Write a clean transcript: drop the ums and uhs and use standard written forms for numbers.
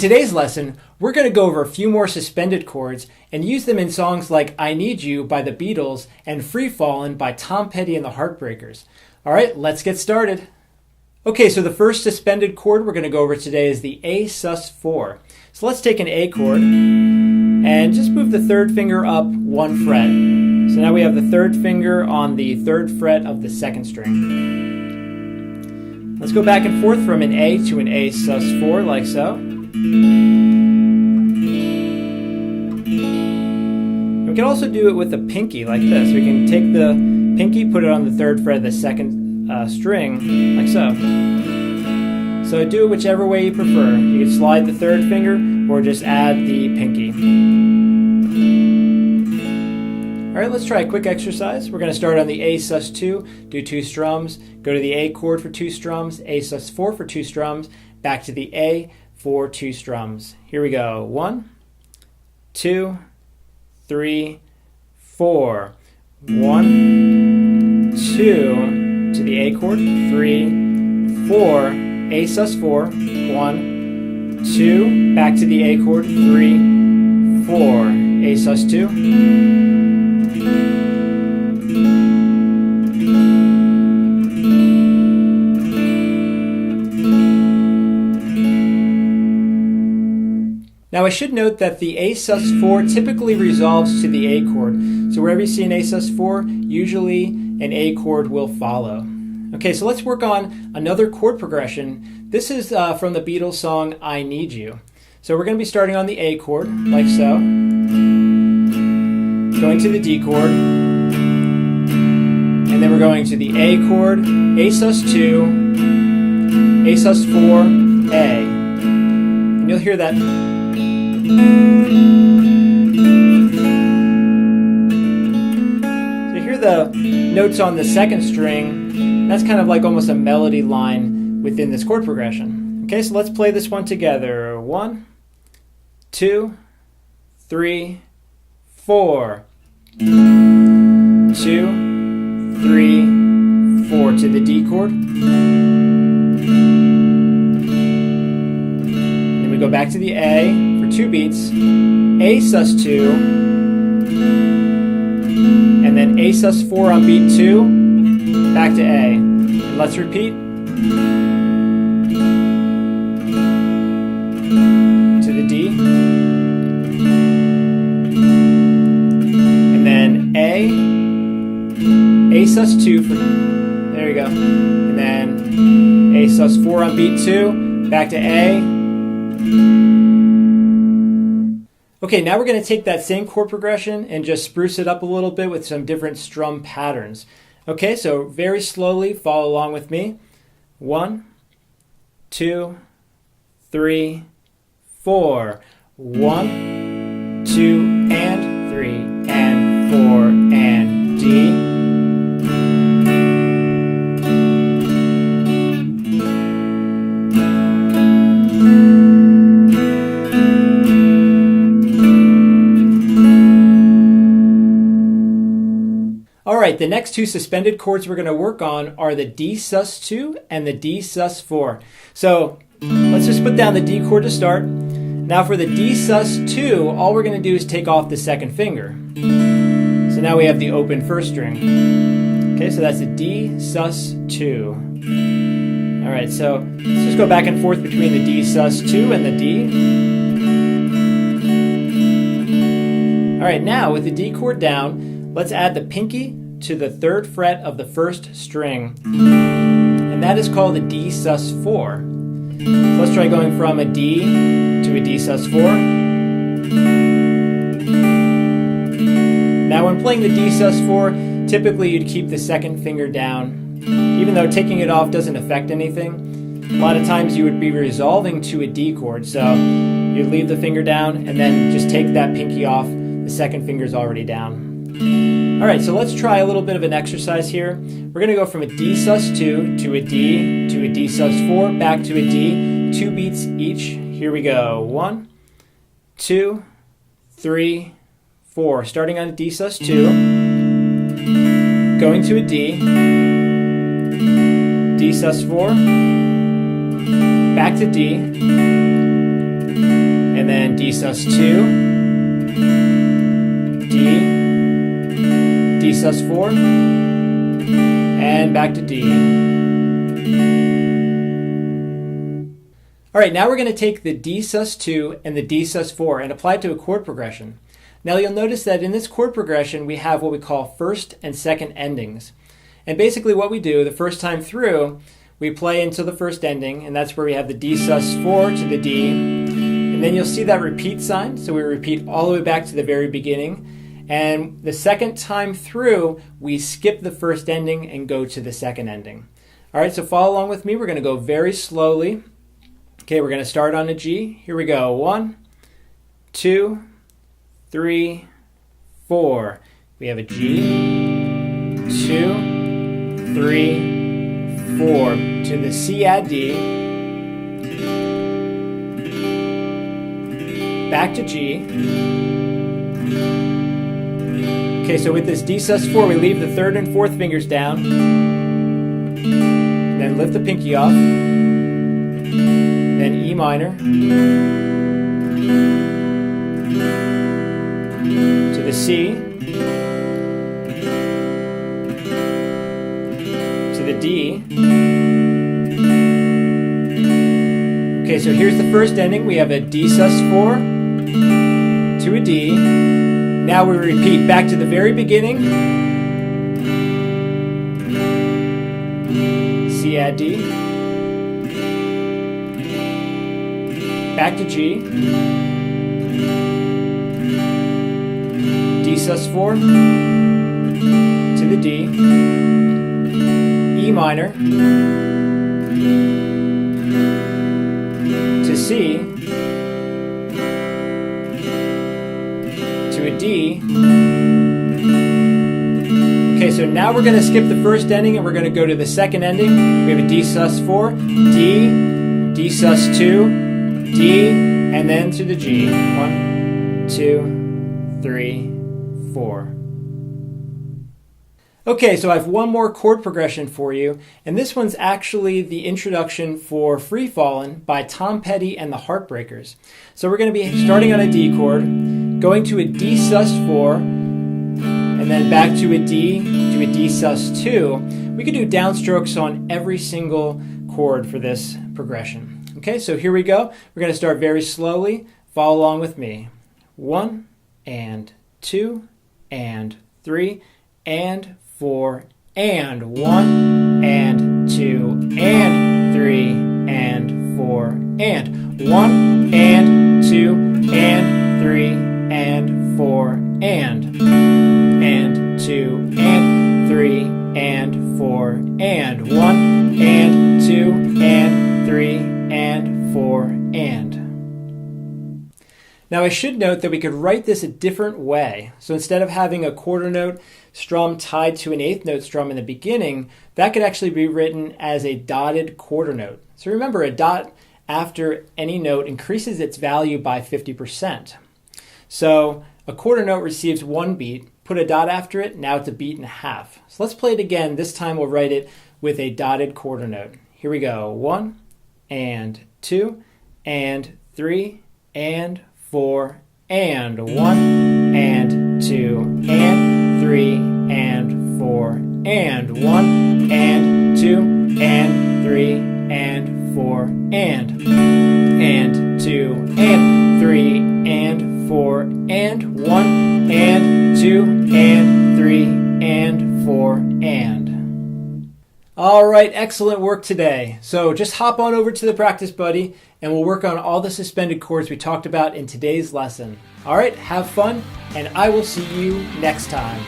today's lesson, we're going to go over a few more suspended chords and use them in songs like I Need You by the Beatles and Freefallin by Tom Petty and the Heartbreakers. All right, let's get started. Okay, so the first suspended chord we're going to go over today is the A sus4. So let's take an A chord and just move the third finger up one fret. So now we have the third finger on the third fret of the second string. Let's go back and forth from an A to an A sus4 like so. We can also do it with the pinky like this. We can take the pinky, put it on the third fret of the second string like so. So do it whichever way you prefer. You can slide the third finger or just add the pinky. Alright, let's try a quick exercise. We're going to start on the A sus2, do 2 strums, go to the A chord for 2 strums, A sus4 for 2 strums, back to the A for 2 strums. Here we go. 1, 2, 3, 4. 1, 2, to the A chord, 3, 4, A sus4, 1, 2, back to the A chord, 3, 4, A sus2. Now I should note that the A sus4 typically resolves to the A chord. So wherever you see an A sus4, usually an A chord will follow. Okay, so let's work on another chord progression. This is from the Beatles song I Need You. So we're going to be starting on the A chord, like so. Going to the D chord. And then we're going to the A chord, A sus2, A sus4, A. And you'll hear that. So you hear the notes on the second string. That's kind of like almost a melody line within this chord progression. Okay, so let's play this one together. 1, 2, 3, 4. 2, 3, 4 to the D chord. Then we go back to the A for 2 beats. A sus2, and then A sus4 on beat 2, back to A. And let's repeat. To the D. And then A sus2 for, there you go. And then A sus4 on beat 2, back to A. Okay, now we're going to take that same chord progression and just spruce it up a little bit with some different strum patterns. Okay, so very slowly follow along with me. 1, 2, 3, 4. 1, 2, and 3, and 4, and D. Alright, the next 2 suspended chords we're going to work on are the D sus2 and the D sus4. So let's just put down the D chord to start. Now for the D sus2, all we're going to do is take off the second finger. So now we have the open first string. Okay, so that's the D sus2. Alright, so let's just go back and forth between the D sus2 and the D. Alright, now with the D chord down, let's add the pinky to the third fret of the first string, and that is called a D sus4. So let's try going from a D to a D sus4. Now when playing the D sus4, typically you'd keep the second finger down, even though taking it off doesn't affect anything. A lot of times you would be resolving to a D chord, so you'd leave the finger down and then just take that pinky off. The second finger's already down. Alright, so let's try a little bit of an exercise here. We're going to go from a D sus2 to a D sus4, back to a D, 2 beats each. Here we go. 1, 2, 3, 4. Starting on a D sus2, going to a D, D sus4, back to D, D sus2, D sus4, and back to D. All right, now we're going to take the D sus2 and the D sus4 and apply it to a chord progression. Now you'll notice that in this chord progression we have what we call first and second endings. And basically what we do the first time through, we play until the first ending, and that's where we have the D sus4 to the D. And then you'll see that repeat sign, so we repeat all the way back to the very beginning. And the second time through, we skip the first ending and go to the second ending. All right, so follow along with me. We're going to go very slowly. Okay, we're going to start on a G. Here we go. 1, 2, 3, 4. We have a G, 2, 3, 4. To the C, add D. Back to G. Okay, so with this D sus4, we leave the third and fourth fingers down. Then lift the pinky off. Then E minor. To the C. To the D. Okay, so here's the first ending. We have a D sus4 to a D. Now we repeat back to the very beginning. C, add D. Back to G. D sus4 to the D. E minor. To C. To a D. Okay, so now we're going to skip the first ending and we're going to go to the second ending. We have a D sus4, D, D sus2, D, and then to the G. 1, 2, 3, 4. Okay, so I have one more chord progression for you, and this one's actually the introduction for Freefallin by Tom Petty and the Heartbreakers. So we're going to be starting on a D chord, going to a D sus4, and then back to a D sus2. We could do downstrokes on every single chord for this progression. Okay, so here we go. We're going to start very slowly. Follow along with me. 1 and 2 and 3 and 4 and 1 and 2 and 3 and 4 and 1 and 2 and 3 and 4 and 2 and 3 and 4 and 1 and 2 and 3 and 4 and. Now I should note that we could write this a different way. So instead of having a quarter note strum tied to an eighth note strum in the beginning, that could actually be written as a dotted quarter note. So remember, a dot after any note increases its value by 50%. So a quarter note receives one beat, put a dot after it, now it's a beat and a half. So let's play it again. This time we'll write it with a dotted quarter note. Here we go. 1 and 2 and 3 and 4 and 1 and 2 and 3 and 4 and 1 and 2 and 3 and 4 and 2 and 3 and 4 and 1 and 2 and 3 and 4 and. All right, excellent work today. So just hop on over to the Practice Buddy and we'll work on all the suspended chords we talked about in today's lesson. All right, have fun, and I will see you next time.